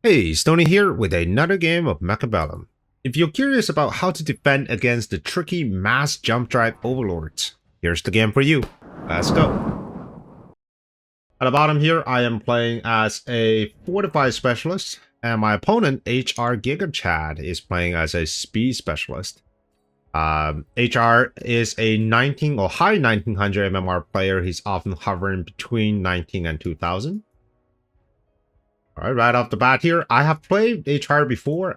Hey, Stoney here with another game of Mechabellum. If you're curious about how to defend against the tricky mass jump drive overlords, here's the game for you. Let's go. At the bottom here, I am playing as a fortified specialist, and my opponent, HR Giga Chad, is playing as a speed specialist. HR is a 19 or high 1900 MMR player. He's often hovering between 19 and 2000. All right off the bat here, I have played HR before.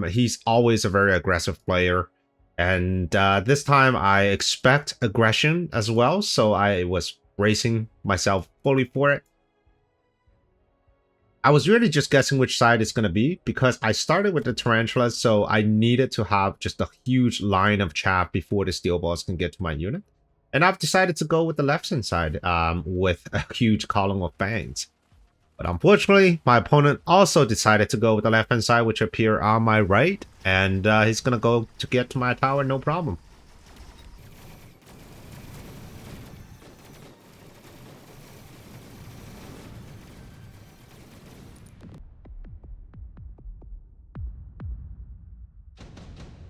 He's always a very aggressive player. And this time I expect aggression as well. So I was bracing myself fully for it. I was really just guessing which side it's going to be because I started with the tarantulas. So I needed to have just a huge line of chaff before the steel balls can get to my unit. And I've decided to go with the left hand side with a huge column of fangs. But unfortunately, my opponent also decided to go with the left-hand side, which appear on my right, and he's going to go to get to my tower, no problem.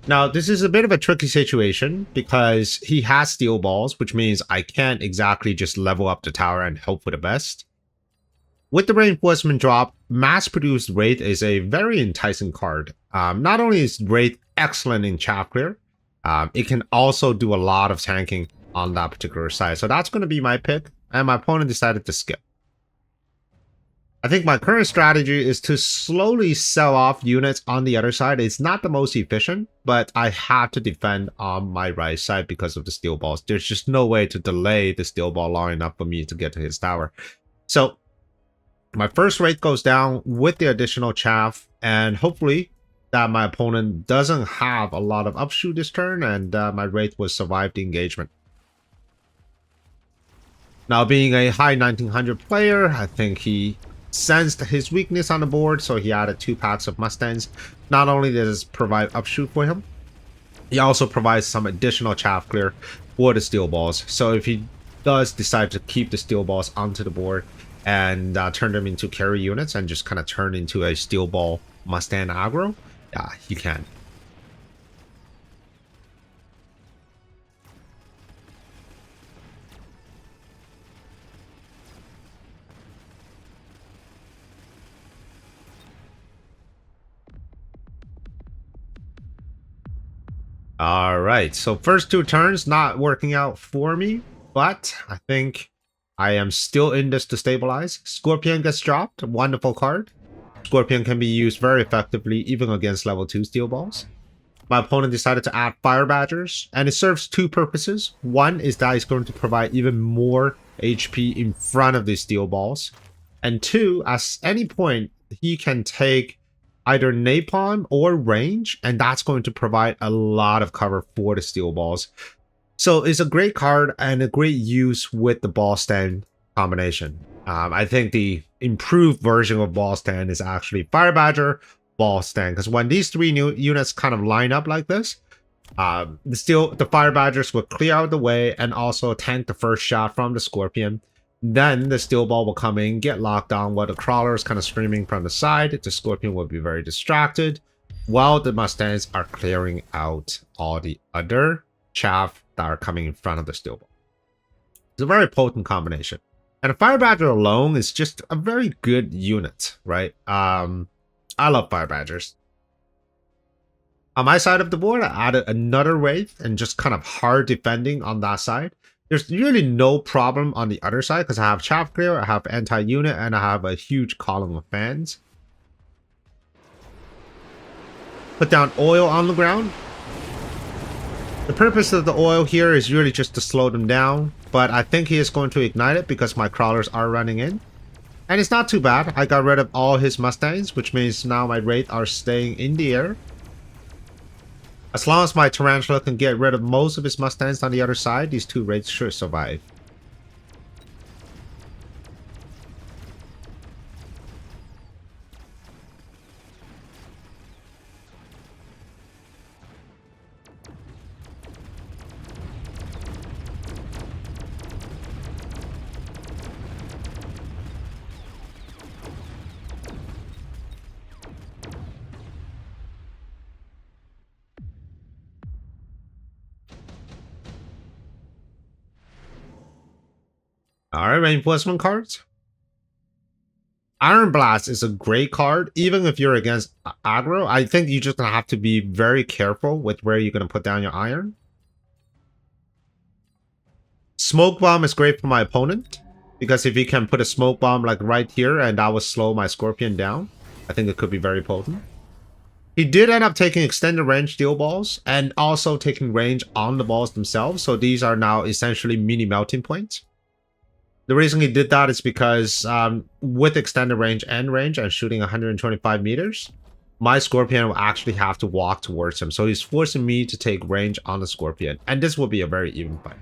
Now, this is a bit of a tricky situation because he has steel balls, which means I can't exactly just level up the tower and hope for the best. With the reinforcement drop, mass-produced Wraith is a very enticing card. Not only is Wraith excellent in chaff clear, it can also do a lot of tanking on that particular side. So that's going to be my pick, and my opponent decided to skip. I think my current strategy is to slowly sell off units on the other side. It's not the most efficient, but I have to defend on my right side because of the steel balls. There's just no way to delay the steel ball long enough for me to get to his tower. So my first Wraith goes down with the additional chaff, and hopefully that my opponent doesn't have a lot of upshoot this turn, and my Wraith will survive the engagement. Now, being a high 1900 player, I think he sensed his weakness on the board, so he added 2 packs of Mustangs. Not only does it provide upshoot for him, he also provides some additional chaff clear for the steel balls. So if he does decide to keep the steel balls onto the board and turn them into carry units and just kind of turn into a steel ball Mustang aggro, yeah, you can. All right, so first 2 turns not working out for me, but I think I am still in this to stabilize. Scorpion gets dropped. Wonderful card. Scorpion can be used very effectively even against level 2 steel balls. My opponent decided to add Fire Badgers, and it serves 2 purposes. One is that it's going to provide even more HP in front of the steel balls. And 2, at any point, he can take either napalm or range, and that's going to provide a lot of cover for the steel balls. So it's a great card and a great use with the ball stand combination. I think the improved version of ball stand is actually Fire Badger, ball stand, because when these 3 new units kind of line up like this, the Fire Badgers will clear out the way and also tank the first shot from the Scorpion. Then the steel ball will come in, get locked on while the crawler is kind of streaming from the side. The Scorpion will be very distracted while the Mustangs are clearing out all the other chaff that are coming in front of the steel ball. It's a very potent combination. And a Fire Badger alone is just a very good unit, right? I love Fire Badgers. On my side of the board, I added another Wraith and just kind of hard defending on that side. There's really no problem on the other side because I have chaff clear, I have anti-unit, and I have a huge column of fans. Put down oil on the ground. The purpose of the oil here is really just to slow them down, but I think he is going to ignite it because my crawlers are running in. And it's not too bad. I got rid of all his Mustangs, which means now my Wraith are staying in the air. As long as my Tarantula can get rid of most of his Mustangs on the other side, these 2 Wraiths should survive. Alright, reinforcement cards. Iron Blast is a great card, even if you're against aggro. I think you're just gonna have to be very careful with where you're gonna put down your iron. Smoke Bomb is great for my opponent, because if he can put a smoke bomb like right here and that will slow my Scorpion down, I think it could be very potent. He did end up taking extended range steel balls and also taking range on the balls themselves, so these are now essentially mini melting points. The reason he did that is because with extended range and shooting 125 meters, my Scorpion will actually have to walk towards him. So he's forcing me to take range on the Scorpion. And this will be a very even fight.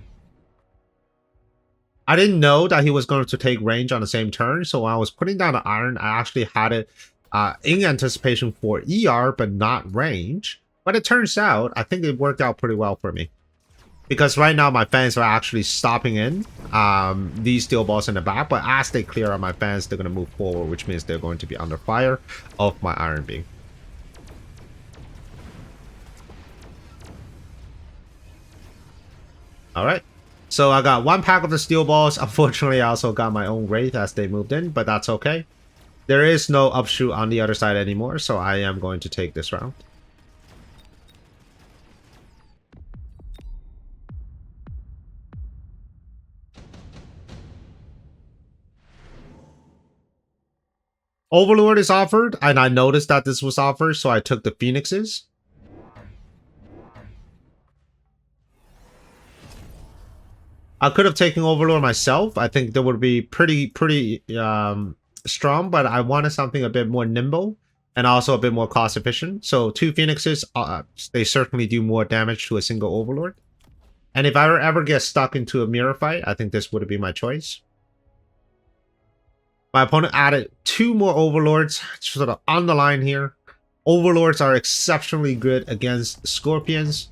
I didn't know that he was going to take range on the same turn. So when I was putting down the iron, I actually had it in anticipation for ER, but not range. But it turns out, I think it worked out pretty well for me. Because right now my fans are actually stopping in these steel balls in the back, but as they clear out my fans, they're going to move forward, which means they're going to be under fire of my iron beam. Alright, so I got one pack of the steel balls. Unfortunately, I also got my own wraith as they moved in, but that's okay. There is no upshoot on the other side anymore, so I am going to take this round. Overlord is offered, and I noticed that this was offered, so I took the Phoenixes. I could have taken Overlord myself. I think that would be pretty strong, but I wanted something a bit more nimble and also a bit more cost efficient. So 2 Phoenixes, they certainly do more damage to a single Overlord. And if I ever get stuck into a mirror fight, I think this would be my choice. My opponent added 2 more Overlords, sort of on the line here. Overlords are exceptionally good against Scorpions.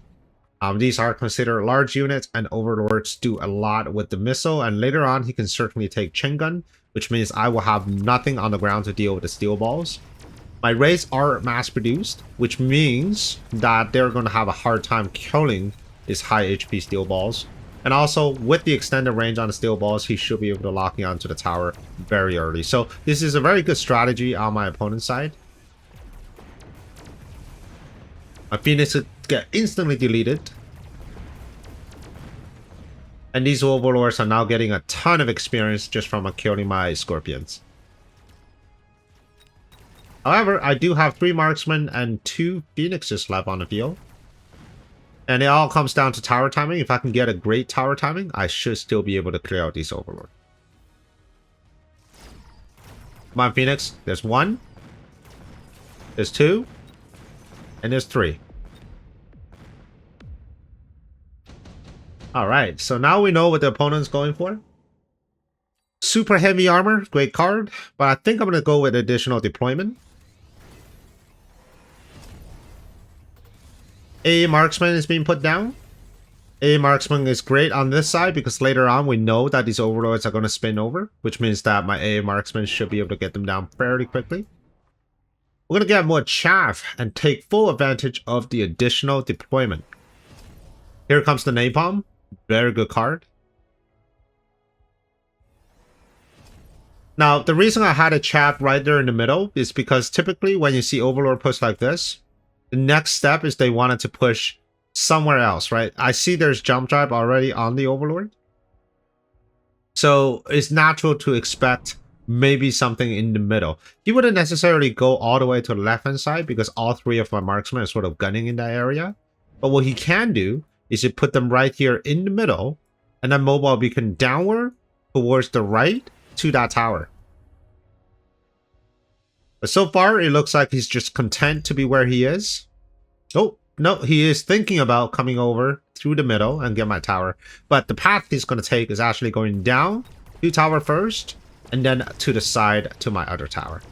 These are considered large units, and Overlords do a lot with the missile, and later on he can certainly take chain gun, which means I will have nothing on the ground to deal with the steel balls. My wraiths are mass produced, which means that they're going to have a hard time killing these high HP steel balls. And also, with the extended range on the steel balls, he should be able to lock me onto the tower very early. So this is a very good strategy on my opponent's side. My Phoenixes get instantly deleted. And these Overlords are now getting a ton of experience just from killing my Scorpions. However, I do have 3 Marksmen and 2 Phoenixes left on the field. And it all comes down to tower timing. If I can get a great tower timing, I should still be able to clear out these Overlords. Come on, Phoenix. There's 1. There's 2. And there's 3. Alright, so now we know what the opponent's going for. Super heavy armor, great card. But I think I'm going to go with additional deployment. A Marksman is being put down. A Marksman is great on this side because later on we know that these Overlords are going to spin over, which means that my A Marksman should be able to get them down fairly quickly. We're going to get more Chaff and take full advantage of the additional deployment. Here comes the Napalm. Very good card. Now, the reason I had a Chaff right there in the middle is because typically when you see Overlord push like this, the next step is they wanted to push somewhere else, right? I see there's Jump Drive already on the Overlord. So it's natural to expect maybe something in the middle. He wouldn't necessarily go all the way to the left-hand side because all 3 of my marksmen are sort of gunning in that area. But what he can do is to put them right here in the middle and then mobile beacon downward towards the right to that tower. But so far, it looks like he's just content to be where he is. Oh, no, he is thinking about coming over through the middle and get my tower. But the path he's going to take is actually going down to tower first and then to the side to my other tower.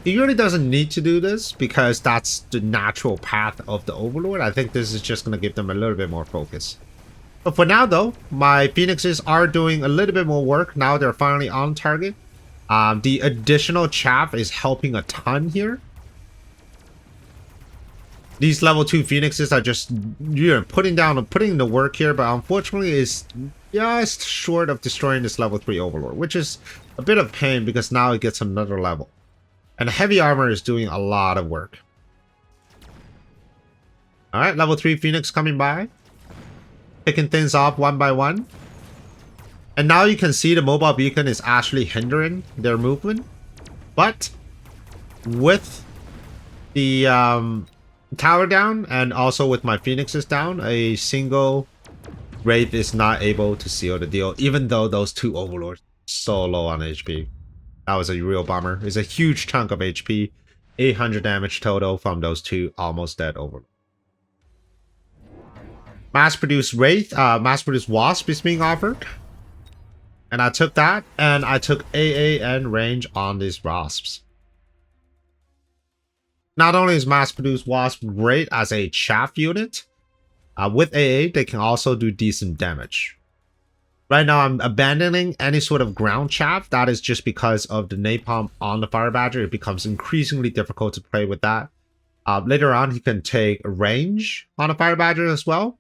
He really doesn't need to do this because that's the natural path of the Overlord. I think this is just going to give them a little bit more focus. But for now, though, my Phoenixes are doing a little bit more work. Now they're finally on target. The additional Chaff is helping a ton here. These level 2 Phoenixes are just, putting in the work here, but unfortunately it's just short of destroying this level 3 Overlord, which is a bit of pain because now it gets another level. And heavy armor is doing a lot of work. Alright, level 3 Phoenix coming by. Picking things off one by one. And now you can see the mobile beacon is actually hindering their movement. But with the tower down and also with my Phoenixes down, a single Wraith is not able to seal the deal, even though those two Overlords are so low on HP. That was a real bummer. It's a huge chunk of HP. 800 damage total from those two almost dead Overlords. Mass-produced Wraith, mass-produced Wasp is being offered. And I took that, and I took AA and range on these Wasps. Not only is mass-produced Wasp great as a Chaff unit, with AA, they can also do decent damage. Right now, I'm abandoning any sort of ground Chaff. That is just because of the napalm on the Fire Badger. It becomes increasingly difficult to play with that. Later on, he can take range on a Fire Badger as well,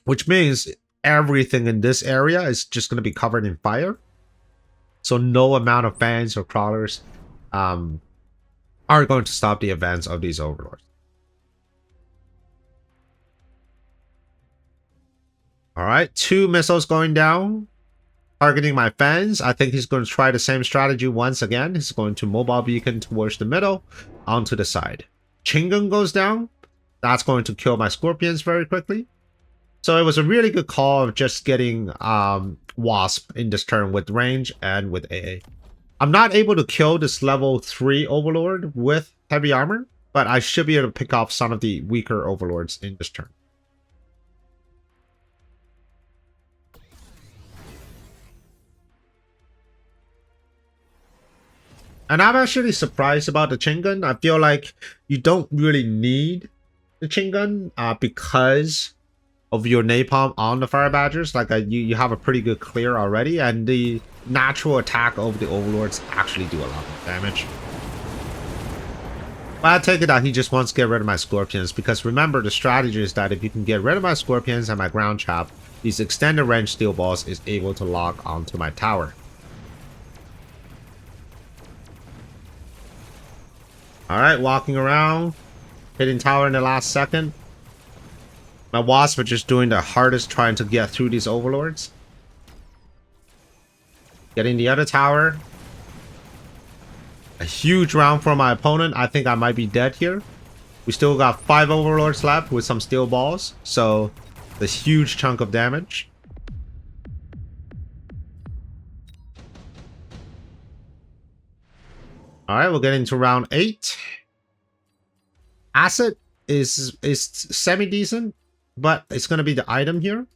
which means everything in this area is just going to be covered in fire. So no amount of fans or crawlers are going to stop the advance of these Overlords. Alright, 2 missiles going down, targeting my fans. I think he's going to try the same strategy once again. He's going to mobile beacon towards the middle, onto the side. Chingun goes down. That's going to kill my Scorpions very quickly. So it was a really good call of just getting Wasp in this turn with range and with AA. I'm not able to kill this level 3 Overlord with heavy armor, but I should be able to pick off some of the weaker Overlords in this turn. And I'm actually surprised about the Chingun. I feel like you don't really need the Chingun because of your napalm on the Fire Badgers. Like you have a pretty good clear already, and the natural attack of the Overlords actually do a lot of damage. But I take it that he just wants to get rid of my Scorpions, because remember, the strategy is that if you can get rid of my Scorpions and my ground Chaff, these extended range steel balls is able to lock onto my tower. Alright, walking around, hitting tower in the last second. My Wasps are just doing their hardest trying to get through these Overlords. Getting the other tower. A huge round for my opponent. I think I might be dead here. We still got 5 Overlords left with some steel balls. So, this huge chunk of damage. Alright, we'll get into round 8. Asset is semi-decent, but it's going to be the item here.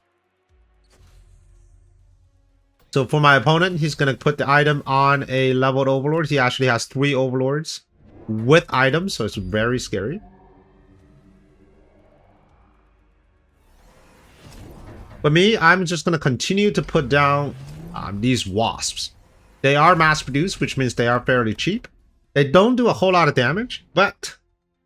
So for my opponent, he's going to put the item on a leveled Overlord. He actually has 3 Overlords with items, so it's very scary. But me, I'm just going to continue to put down these Wasps. They are mass-produced, which means they are fairly cheap. They don't do a whole lot of damage, but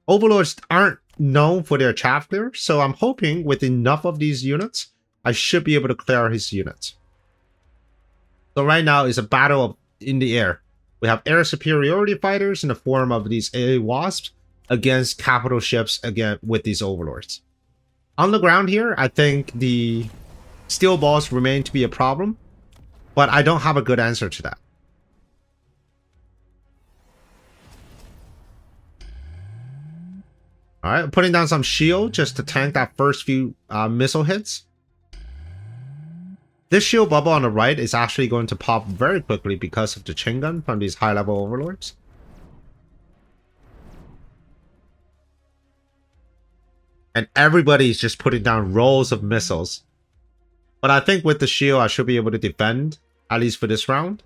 Overlords aren't known for their chaff clear, so I'm hoping with enough of these units, I should be able to clear his units. So right now is a battle in the air. We have air superiority fighters in the form of these AA Wasps against capital ships again with these Overlords. On the ground here, I think the steel balls remain to be a problem, but I don't have a good answer to that. Alright, putting down some shield just to tank that first few missile hits. This shield bubble on the right is actually going to pop very quickly because of the chain gun from these high-level Overlords. And everybody is just putting down rolls of missiles. But I think with the shield, I should be able to defend, at least for this round.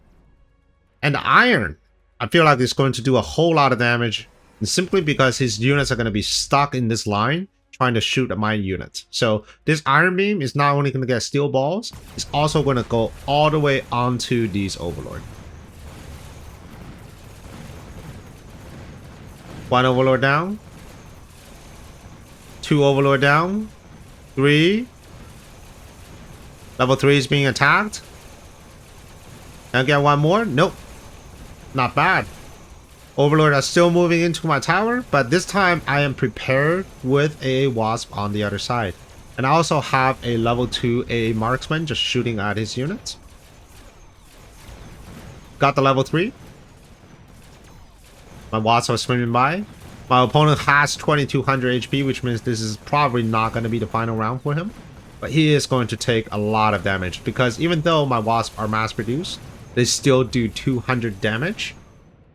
And the iron, I feel like it's going to do a whole lot of damage, and simply because his units are going to be stuck in this line trying to shoot at my units. So this iron beam is not only going to get steel balls, it's also going to go all the way onto these Overlord. 1 Overlord down. 2 Overlord down. 3. Level 3 is being attacked. Can I get one more? Nope. Not bad. Overlord is still moving into my tower, but this time I am prepared with a wasp on the other side. And I also have a level 2 AA marksman just shooting at his units. Got the level 3. My wasps are swimming by. My opponent has 2200 HP, which means this is probably not going to be the final round for him. But he is going to take a lot of damage, because even though my wasps are mass produced, they still do 200 damage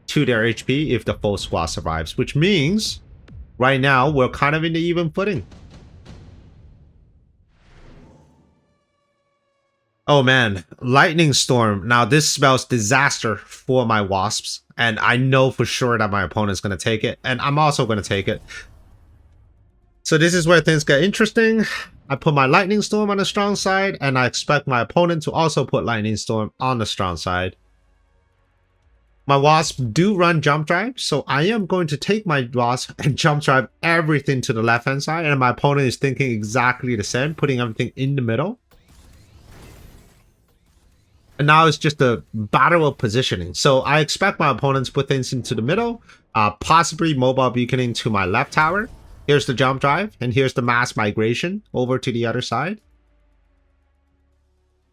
to their HP if the full squad survives, which means right now we're kind of in the even footing. Oh man, lightning storm. Now this spells disaster for my wasps, and I know for sure that my opponent's going to take it, and I'm also going to take it. So this is where things get interesting. I put my lightning storm on the strong side, and I expect my opponent to also put lightning storm on the strong side. My wasps do run jump drive, so I am going to take my wasp and jump drive everything to the left hand side, and my opponent is thinking exactly the same, putting everything in the middle. And now it's just a battle of positioning. So I expect my opponents put things into the middle, possibly mobile beaconing to my left tower. Here's the jump drive, and here's the mass migration over to the other side.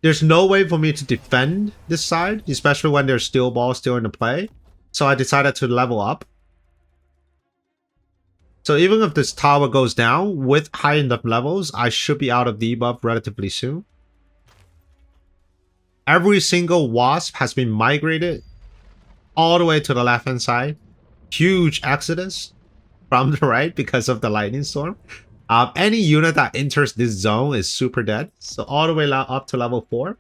There's no way for me to defend this side, especially when there's steel balls still in the play. So I decided to level up. So even if this tower goes down with high enough levels, I should be out of debuff relatively soon. Every single wasp has been migrated all the way to the left hand side. Huge exodus from the right because of the lightning storm. Any unit that enters this zone is super dead. So all the way up to level 4.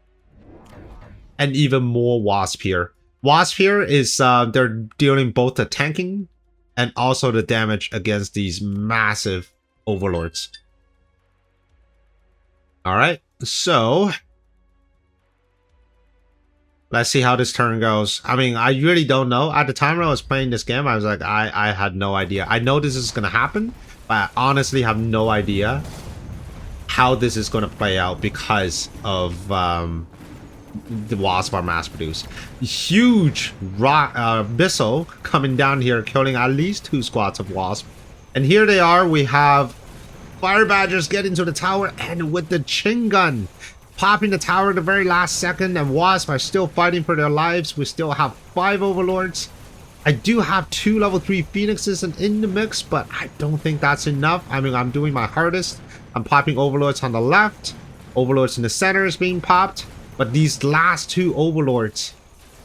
And even more wasp here. Wasp here is they're dealing both the tanking and also the damage against these massive overlords. Alright, so let's see how this turn goes. I mean, I really don't know. At the time when I was playing this game, I was like, I had no idea. I know this is going to happen, but I honestly have no idea how this is going to play out because of the wasp are mass produced. Huge rock missile coming down here, killing at least 2 squads of wasp. And here they are. We have fire badgers get into the tower, and with the chin gun popping the tower at the very last second, and wasps are still fighting for their lives. We still have 5 overlords. I do have 2 level 3 phoenixes in the mix, but I don't think that's enough. I mean, I'm doing my hardest. I'm popping overlords on the left. Overlords in the center is being popped. But these last 2 overlords,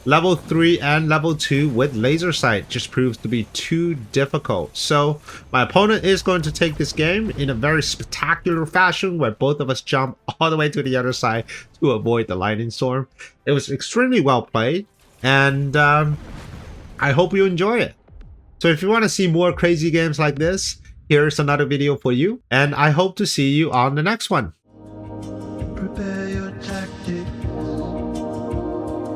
level 3 and level 2 with laser sight, just proves to be too difficult. So my opponent is going to take this game in a very spectacular fashion, where both of us jump all the way to the other side to avoid the lightning storm. It was extremely well played, and I hope you enjoy it. So if you want to see more crazy games like this, here's another video for you, and I hope to see you on the next one. Prepare your tactics,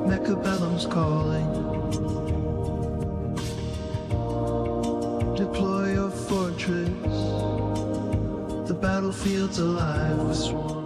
Mechabellum's calling. Deploy your fortress, the battlefield's alive with swarms.